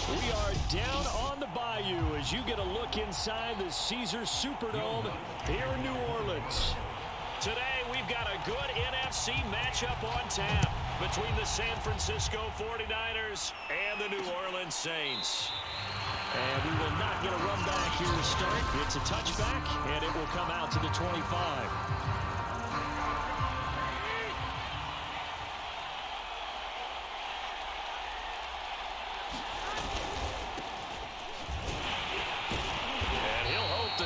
We are down on the Bayou as you get a look inside the Caesars Superdome here in New Orleans. Today, we've got a good NFC matchup on tap between the San Francisco 49ers and the New Orleans Saints. And we will not get a run back here to start. It's a touchback, and it will come out to the 25.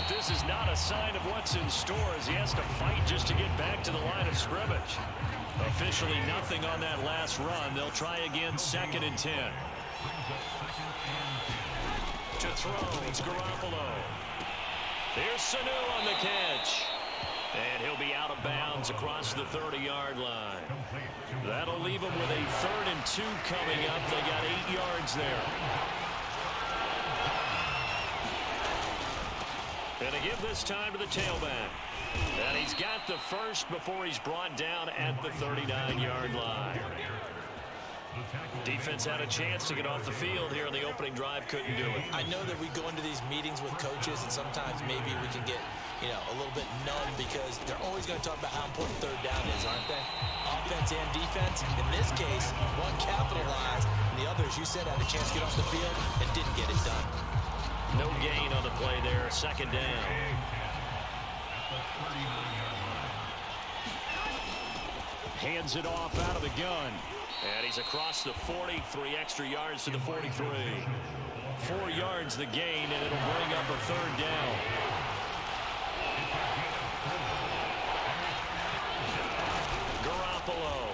This is not a sign of what's in store as he has to fight just to get back to the line of scrimmage. Officially nothing on that last run. They'll try again, 2nd and 10. To throw, it's Garoppolo. Here's Sanu on the catch. And he'll be out of bounds across the 30-yard line. That'll leave him with a 3rd and 2 coming up. They got 8 yards there. And to give this time to the tailback. And he's got the first before he's brought down at the 39-yard line. Defense had a chance to get off the field here on the opening drive, couldn't do it. I know that we go into these meetings with coaches, and sometimes maybe we can get, a little bit numb because they're always going to talk about how important 3rd down is, aren't they? Offense and defense. In this case, one capitalized, and the other, as you said, had a chance to get off the field and didn't get it done. No gain on the play there, 2nd down. Hands it off out of the gun. And he's across the 40, 3 extra yards to the 43. 4 yards the gain, and it'll bring up a 3rd down. Garoppolo.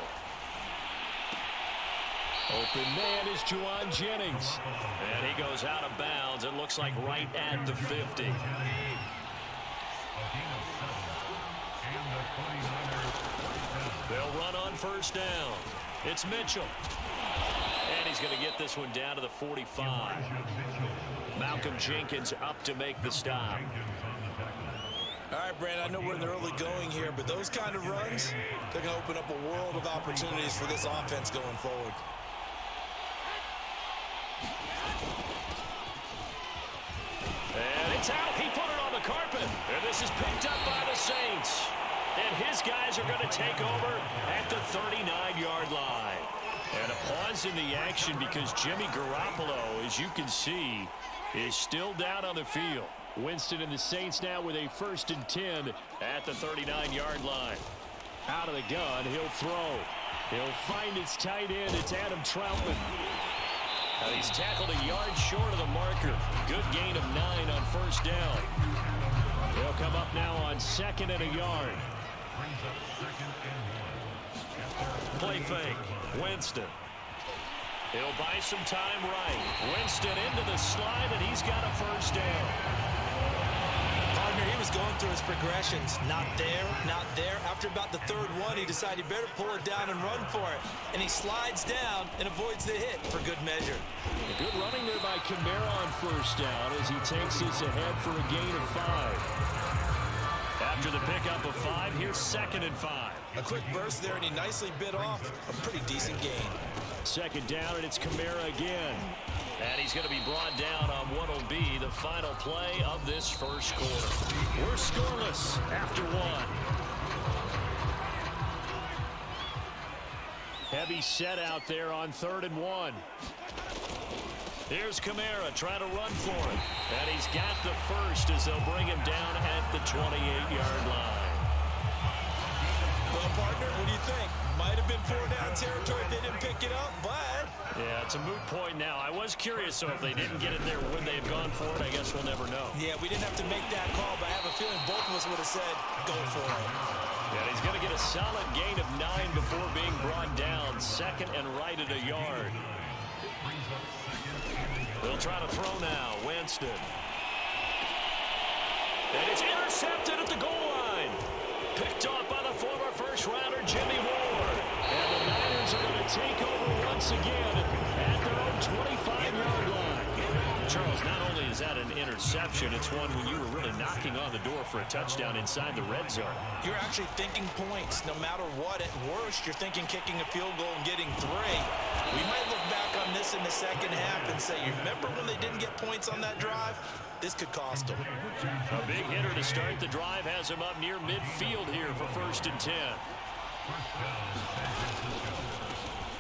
Open man is Juwan Jennings. And he goes out of bounds. It looks like right at the 50. They'll run on 1st down. It's Mitchell. And he's going to get this one down to the 45. Malcolm Jenkins up to make the stop. All right, Brandon, I know we're in the early going here, but those kind of runs, they're going to open up a world of opportunities for this offense going forward. And it's out. He put it on the carpet. And this is picked up by the Saints. And his guys are going to take over at the 39-yard line. And a pause in the action because Jimmy Garoppolo, as you can see, is still down on the field. Winston and the Saints now with a 1st and 10 at the 39-yard line. Out of the gun, he'll throw. He'll find his tight end. It's Adam Troutman. And he's tackled a yard short of the marker. Good gain of 9 on 1st down. He'll come up now on 2nd and a yard. Play fake. Winston. He'll buy some time right. Winston into the slide, and he's got a 1st down. Partner, he was going through his progressions. Not there, not there. After about the 3rd one, he decided he better pull it down and run for it. And he slides down and avoids the hit for good measure. Good running there by Kamara on 1st down as he takes this ahead for a gain of 5. After the pickup of 5, here's 2nd and 5. A quick burst there, and he nicely bit off a pretty decent gain. 2nd down, and it's Kamara again. And he's going to be brought down on what will be the final play of this 1st quarter. We're scoreless after 1. Heavy set out there on 3rd and 1. Here's Kamara trying to run for it. And he's got the first as they'll bring him down at the 28-yard line. Well, partner, what do you think? Might have been 4-down territory if they didn't pick it up, but... Yeah, it's a moot point now. I was curious, so if they didn't get it there, would they have gone for it? I guess we'll never know. Yeah, we didn't have to make that call, but I have a feeling both of us would have said, go for it. Yeah, he's going to get a solid gain of 9 before being brought down. 2nd and right at a yard. They'll try to throw now. Winston. And it's intercepted at the goal line. Picked off by the former first-rounder Jimmy Ward. And the Niners are going to take over once again at their own 25-yard line. Charles, not only is that an interception, it's one when you were really knocking on the door for a touchdown inside the red zone. You're actually thinking points no matter what. At worst, you're thinking kicking a field goal and getting 3. We might look back on this this in the second half and say, you remember when they didn't get points on that drive? This could cost them. A big hitter to start the drive has him up near midfield here for 1st and 10.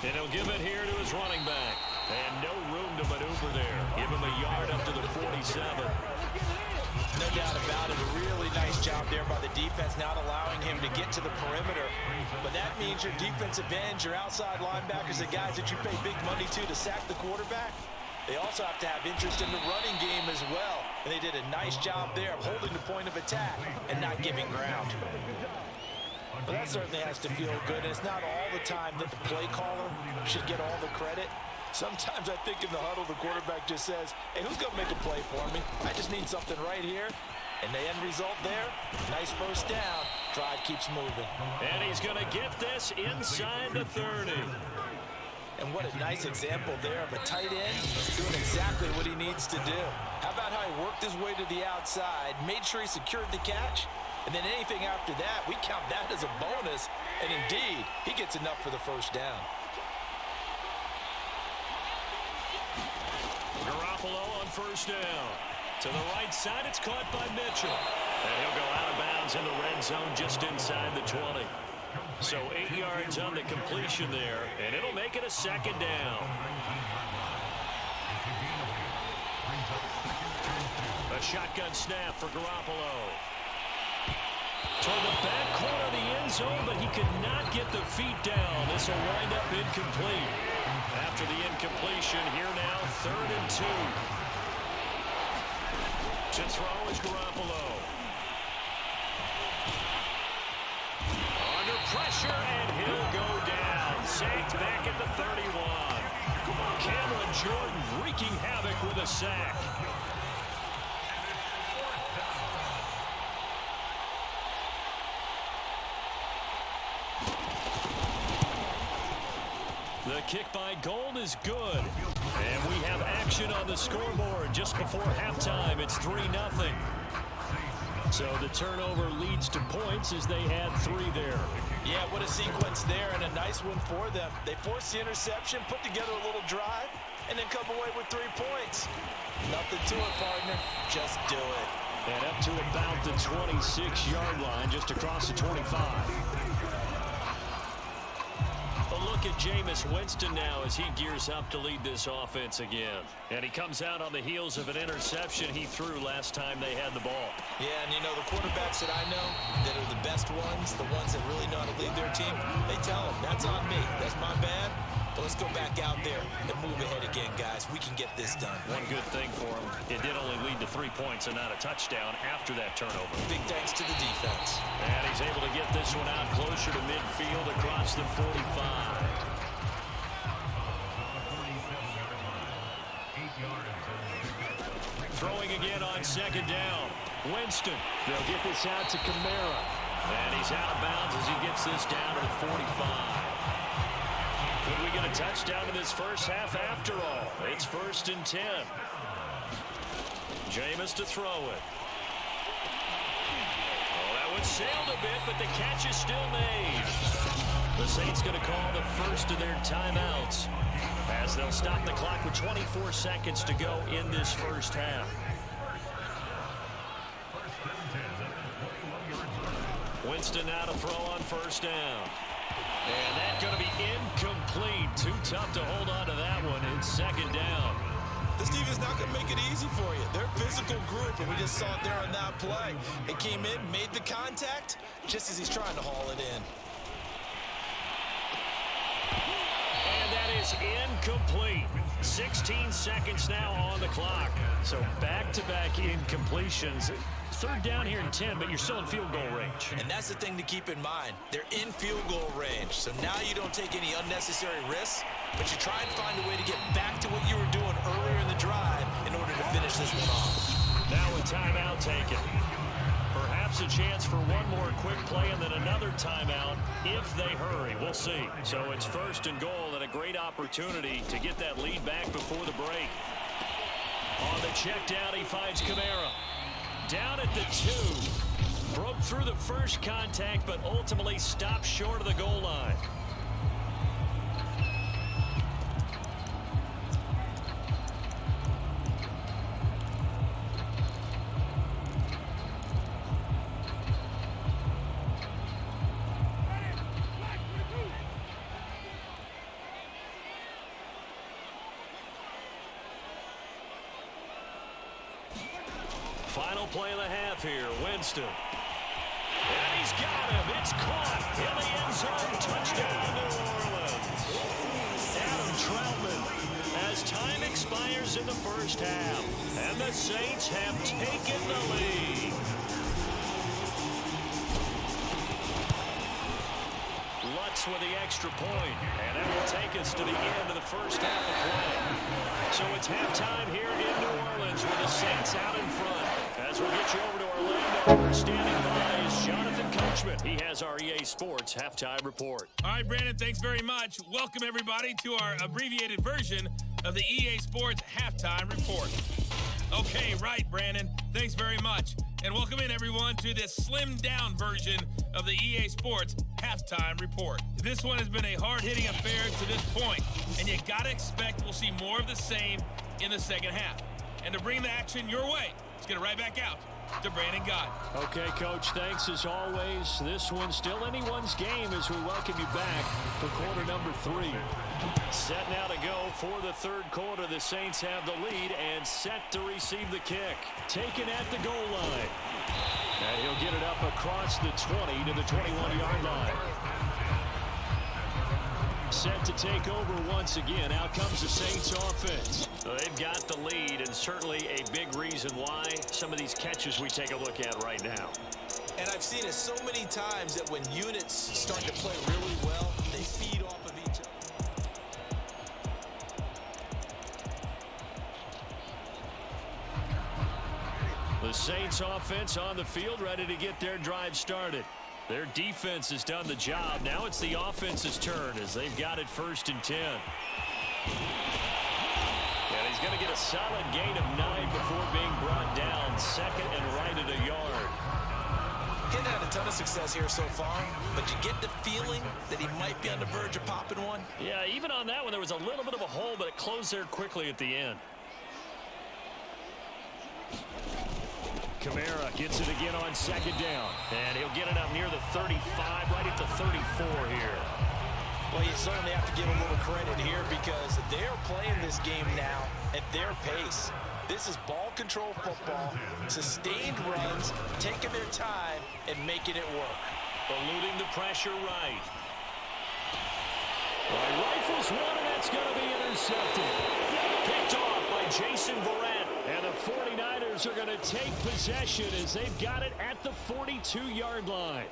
And he'll give it here to his running back. And no room to maneuver there. Give him a yard up to the 47. No doubt about it. A really nice job there by the defense, not allowing him to get to the perimeter. But that means your defensive ends, your outside linebackers, the guys that you pay big money to sack the quarterback, they also have to have interest in the running game as well. And they did a nice job there of holding the point of attack and not giving ground. But that certainly has to feel good. And it's not all the time that the play caller should get all the credit. Sometimes I think in the huddle, the quarterback just says, hey, who's going to make a play for me? I just need something right here. And the end result there, nice first down. Drive keeps moving. And he's going to get this inside the 30. And what a nice example there of a tight end doing exactly what he needs to do. How about how he worked his way to the outside, made sure he secured the catch, and then anything after that, we count that as a bonus. And indeed, he gets enough for the first down. Garoppolo on 1st down. To the right side, it's caught by Mitchell. And he'll go out of bounds in the red zone just inside the 20. So 8 yards on the completion there, and it'll make it a 2nd down. A shotgun snap for Garoppolo. Toward the back corner of the end zone, but he could not get the feet down. This will wind up incomplete. After the incompletion, here now, 3rd and 2. To throw is Garoppolo. Under pressure, and he'll go down. Sacked back at the 31. Cameron Jordan wreaking havoc with a sack. The kick by Gold is good. And we have action on the scoreboard just before halftime. It's 3-0. So the turnover leads to points as they add 3 there. Yeah, what a sequence there, and a nice one for them. They force the interception, put together a little drive, and then come away with 3 points. Nothing to it, partner. Just do it. And up to about the 26-yard line, just across the 25. Look at Jameis Winston now as he gears up to lead this offense again. And he comes out on the heels of an interception he threw last time they had the ball. Yeah, and you know, the quarterbacks that I know that are the best ones, the ones that really know how to lead their team, they tell them, that's on me. That's my bad. But let's go back out there and move ahead again, guys. We can get this done. One good thing for him, it did only lead to 3 points and not a touchdown after that turnover. Big thanks to the defense. And he's able to get this one out closer to midfield across the 45. Throwing again on 2nd down. Winston, they'll get this out to Kamara. And he's out of bounds as he gets this down to the 45. Could we get a touchdown in this first half after all? It's 1st and 10. Jameis to throw it. Oh, that one sailed a bit, but the catch is still made. The Saints going to call the first of their timeouts as they'll stop the clock with 24 seconds to go in this first half. Winston now to throw on 1st down. And that's going to be incomplete. Too tough to hold on to that one. It's 2nd down. This team is not going to make it easy for you. They're a physical group, and we just saw it there on that play. They came in, made the contact, just as he's trying to haul it in. And that is incomplete. 16 seconds now on the clock. So back-to-back incompletions. 3rd down here in 10, but you're still in field goal range. And that's the thing to keep in mind. They're in field goal range. So now you don't take any unnecessary risks, but you try and find a way to get back to what you were doing earlier in the drive in order to finish this one off. Now a timeout taken. Perhaps a chance for one more quick play and then another timeout if they hurry. We'll see. So it's 1st and goal and a great opportunity to get that lead back before the break. On the check down, he finds Kamara. Down at the 2. Broke through the first contact, but ultimately stopped short of the goal line. Final play of the half here, Winston. And he's got him. It's caught in the end zone. Touchdown, New Orleans. Adam Troutman, as time expires in the first half, and the Saints have taken the lead. Lutz with the extra point, and that will take us to the end of the first half of play. So it's halftime here in New Orleans with the Saints out in front. As we'll get you over to Orlando, standing by is Jonathan Coachman. He has our EA Sports halftime report. All right, Brandon, thanks very much. Welcome, everybody, to our abbreviated version of the EA Sports halftime report. Okay, right, Brandon. Thanks very much. And welcome in, everyone, to this slimmed-down version of the EA Sports halftime report. This one has been a hard-hitting affair to this point, and you got to expect we'll see more of the same in the second half. And to bring the action your way, let's get it right back out to Brandon Gott. Okay, Coach, thanks as always. This one's still anyone's game as we welcome you back for quarter number 3. Set now to go for the third quarter. The Saints have the lead and set to receive the kick. Taken at the goal line. And he'll get it up across the 20 to the 21-yard line. Set to take over once again. Out comes the Saints offense. They've got the lead, and certainly a big reason why some of these catches we take a look at right now. And I've seen it so many times that when units start to play really well, they feed off of each other. The Saints offense on the field, ready to get their drive started. Their defense has done the job. Now it's the offense's turn as they've got it 1st and 10. And he's going to get a solid gain of 9 before being brought down. 2nd and right at a yard. He hasn't had a ton of success here so far, but you get the feeling that he might be on the verge of popping one. Yeah, even on that one, there was a little bit of a hole, but it closed there quickly at the end. Kamara gets it again on 2nd down. And he'll get it up near the 35, right at the 34 here. Well, you certainly have to give him a little credit here because they're playing this game now at their pace. This is ball control football, sustained runs, taking their time and making it work. Eluding the pressure right. Rifles one, and that's going to be intercepted. Picked off by Jason Verrett. And the 49ers are going to take possession as they've got it at the 42-yard line.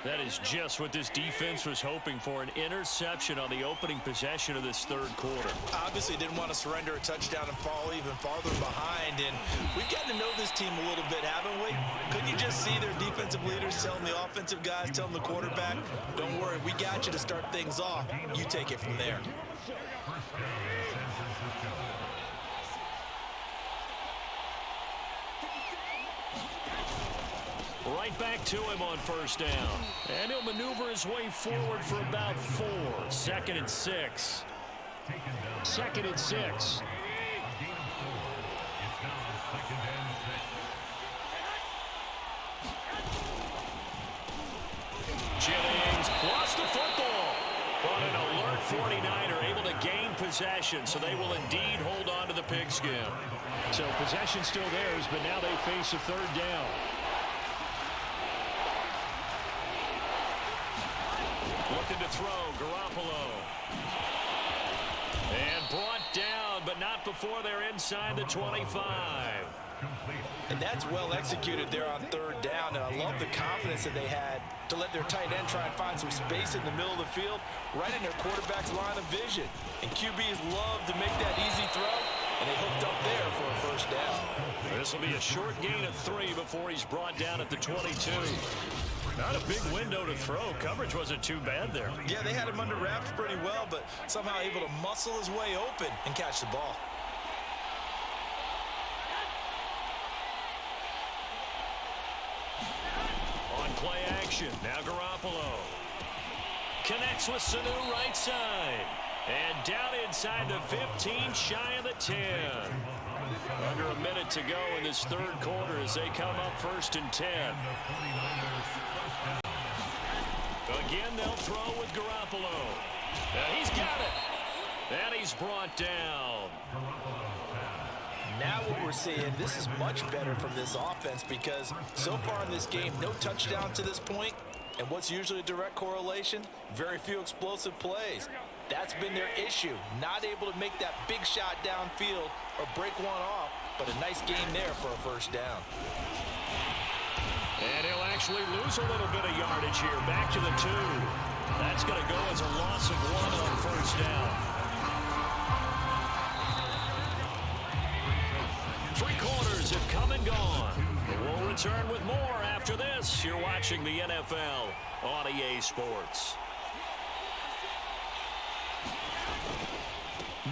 That is just what this defense was hoping for, an interception on the opening possession of this third quarter. Obviously didn't want to surrender a touchdown and fall even farther behind, and we've gotten to know this team a little bit, haven't we? Couldn't you just see their defensive leaders telling the offensive guys, telling the quarterback, don't worry, we got you to start things off. You take it from there. Right back to him on 1st down. And he'll maneuver his way forward for about 4. 2nd and 6. 2nd and 6. Jennings lost the football. But an alert 49er able to gain possession, so they will indeed hold on to the pigskin. So possession still theirs, but now they face a 3rd down. Looking to throw, Garoppolo. And brought down, but not before they're inside the 25. And that's well executed there on 3rd down, and I love the confidence that they had to let their tight end try and find some space in the middle of the field, right in their quarterback's line of vision. And QBs love to make that easy throw, and they hooked up there for a 1st down. This will be a short gain of 3 before he's brought down at the 22. Not a big window to throw. Coverage wasn't too bad there. Yeah, they had him under wraps pretty well, but somehow able to muscle his way open and catch the ball. On play action, now Garoppolo. Connects with Sanu right side. And down inside the 15, shy of the 10. Under a minute to go in this third quarter as they come up 1st and 10. Again, they'll throw with Garoppolo. And he's got it. And he's brought down. Now what we're we're seeing, this is much better from this offense because so far in this game, no touchdown to this point. And what's usually a direct correlation? Very few explosive plays. That's been their issue. Not able to make that big shot downfield or break one off, but a nice game there for a first down. And he'll actually lose a little bit of yardage here. Back to the 2. That's going to go as a loss of 1 on first down. 3 quarters have come and gone. We'll return with more after this. You're watching the NFL on EA Sports.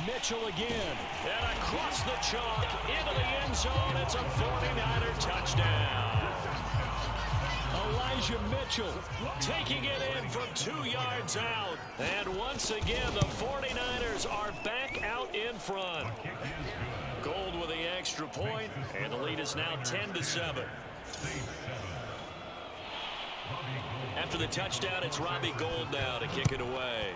Mitchell again. And across the chalk into the end zone. It's a 49er touchdown. Elijah Mitchell Taking it in from 2 yards out. And once again, the 49ers are back out in front. Gold with the extra point, and the lead is now 10-7. After the touchdown, it's Robbie Gould now to kick it away.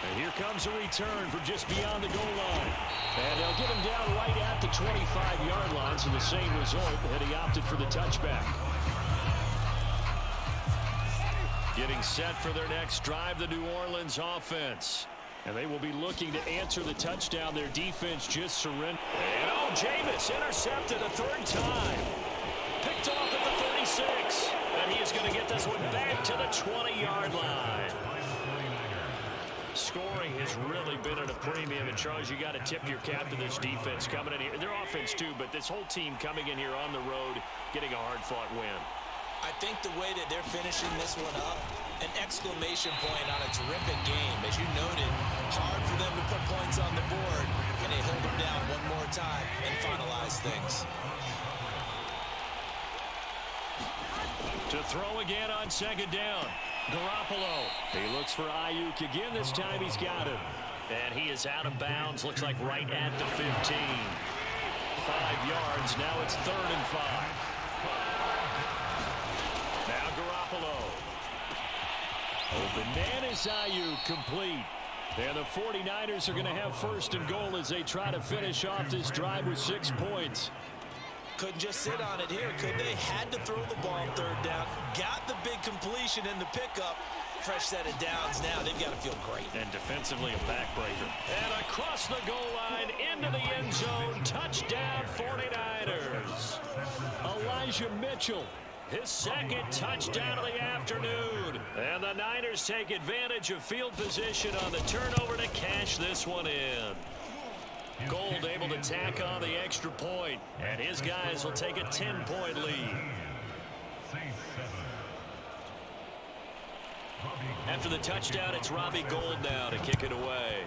And here comes a return from just beyond the goal line. And they'll get him down right at the 25-yard line, so the same result had he opted for the touchback. Getting set for their next drive, the New Orleans offense. And they will be looking to answer the touchdown. Their defense just surrendered. And Jameis intercepted a 3rd time. Picked off at the 36. And he is going to get this one back to the 20-yard line. Scoring has really been at a premium. And, Charles, you got to tip your cap to this defense coming in here. Their offense, too, but this whole team coming in here on the road, getting a hard-fought win. I think the way that they're finishing this one up, an exclamation point on a terrific game. As you noted, hard for them to put points on the board, and they hold them down one more time and finalize things. To throw again on 2nd down. Garoppolo. He looks for Ayuk again. This time he's got him. And he is out of bounds. Looks like right at the 15. 5 yards. Now it's 3rd and 5. Now Garoppolo. Open man is Ayuk, complete. And the 49ers are going to have 1st and goal as they try to finish off this drive with 6 points. Couldn't just sit on it here, could they? Had to throw the ball on 3rd down. Got the big completion in the pickup. Fresh set of downs now. They've got to feel great. And defensively a backbreaker. And across the goal line into the end zone. Touchdown 49ers. Elijah Mitchell. His 2nd touchdown of the afternoon. And the Niners take advantage of field position on the turnover to cash this one in. Gould able to tack on the extra point. And his guys will take a 10-point lead. After the touchdown, it's Robbie Gould now to kick it away.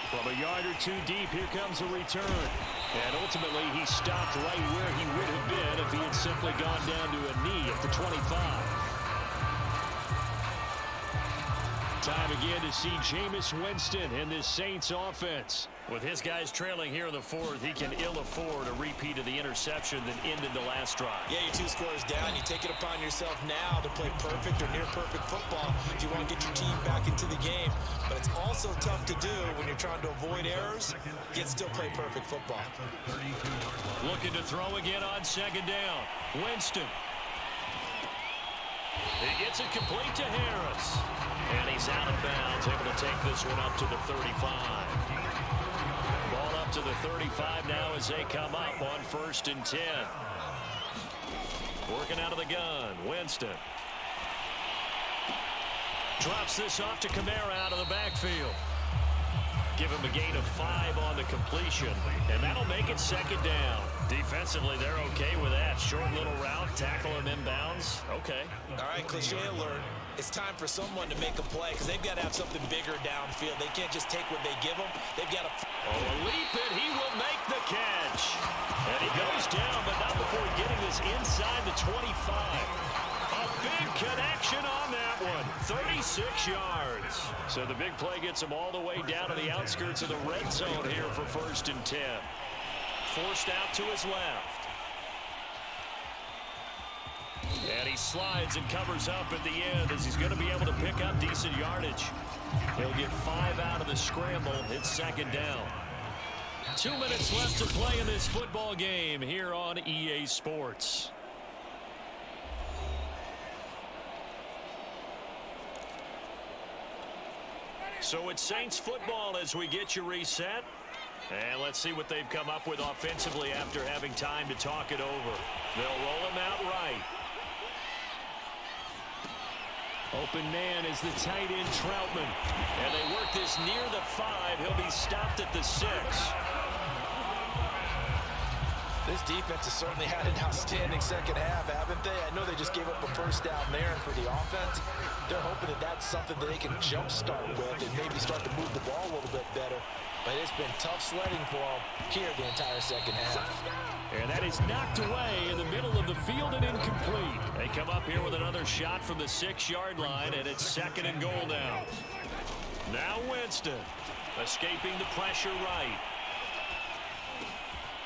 From a yard or 2 deep, here comes a return. And ultimately, he stopped right where he would have been if he had simply gone down to a knee at the 25. Time again to see Jameis Winston and this Saints offense. With his guys trailing here in the 4th, he can ill afford a repeat of the interception that ended the last drive. Yeah, you're 2 scores down. You take it upon yourself now to play perfect or near perfect football if you want to get your team back into the game. But it's also tough to do when you're trying to avoid errors, yet still play perfect football. Looking to throw again on 2nd down. Winston. He gets it complete to Harris. And he's out of bounds, able to take this one up to the 35. Ball up to the 35 now as they come up on 1st and 10. Working out of the gun, Winston. Drops this off to Kamara out of the backfield. Give him a gain of 5 on the completion, and that'll make it 2nd down. Defensively, they're okay with that. Short little route, tackle him inbounds. Okay. All right, cliche alert. It's time for someone to make a play because they've got to have something bigger downfield. They can't just take what they give them. They've got to... Oh, a leap, and he will make the catch. And he goes down, but not before getting this inside the 25. A big connection on that one. 36 yards. So the big play gets him all the way down to the outskirts of the red zone here for 1st and 10. Forced out to his left. And he slides and covers up at the end as he's going to be able to pick up decent yardage. He'll get 5 out of the scramble. It's second down. 2 minutes left to play in this football game here on EA Sports. So it's Saints football as we get you reset. And let's see what they've come up with offensively after having time to talk it over. They'll roll him out right. Open man is the tight end Troutman. And they work this near the 5. He'll be stopped at the 6. This defense has certainly had an outstanding second half, haven't they? I know they just gave up a first down there, and for the offense, they're hoping that that's something that they can jumpstart with and maybe start to move the ball a little bit better. But it's been tough sledding for them here the entire second half. And that is knocked away in the middle of the field and incomplete. They come up here with another shot from the 6-yard line, and it's second and goal now. Now Winston escaping the pressure right.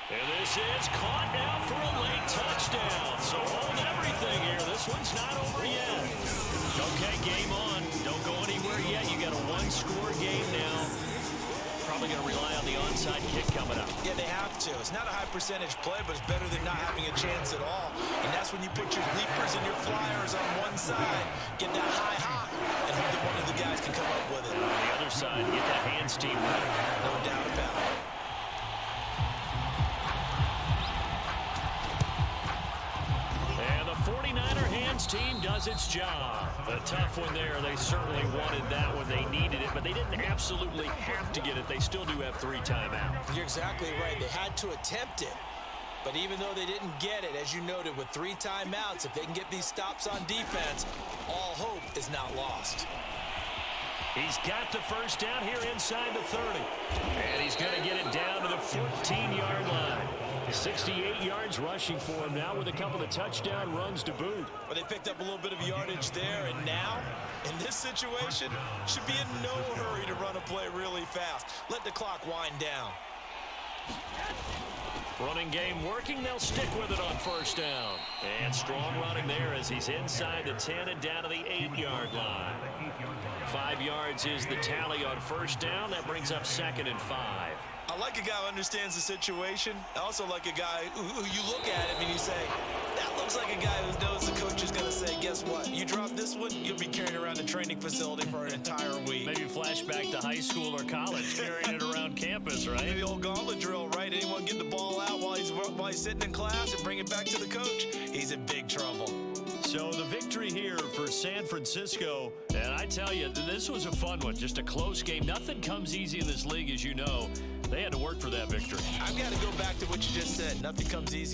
And this is caught now for a late touchdown. So hold everything here. This one's not over yet. Okay, game on. Don't go anywhere yet. You got a 1-score game now. Probably going to rely on the onside kick coming up. Yeah, they have to. It's not a high percentage play, but it's better than not having a chance at all. And that's when you put your leapers and your flyers on one side, get that high hop, and hope that one of the guys can come up with it. On the other side, get that hands team right. No doubt about it. And the 49er hands team does its job. A tough one there. They certainly wanted that when they needed it, but they didn't absolutely have to get it. They still do have 3 timeouts. You're exactly right. They had to attempt it. But even though they didn't get it, as you noted, with 3 timeouts, if they can get these stops on defense, all hope is not lost. He's got the first down here inside the 30. And he's going to get it down to the 14-yard line. 68 yards rushing for him now with a couple of touchdown runs to boot. But they picked up a little bit of yardage there, and now, in this situation, should be in no hurry to run a play really fast. Let the clock wind down. Running game working. They'll stick with it on first down. And strong running there as he's inside the 10 and down to the 8-yard line. 5 yards is the tally on first down. That brings up second and 5. I like a guy who understands the situation. I also like a guy who you look at him and you say, that looks like a guy who knows the coach is going to say, guess what? You drop this one, you'll be carrying around the training facility for an entire week. Maybe flashback to high school or college, carrying it around campus, right? Maybe the old gauntlet drill, right? Anyone get the ball out while he's sitting in class and bring it back to the coach? He's in big trouble. So the victory here for San Francisco, and I tell you, this was a fun one. Just a close game. Nothing comes easy in this league, as you know. They had to work for that victory. I've got to go back to what you just said. Nothing comes easy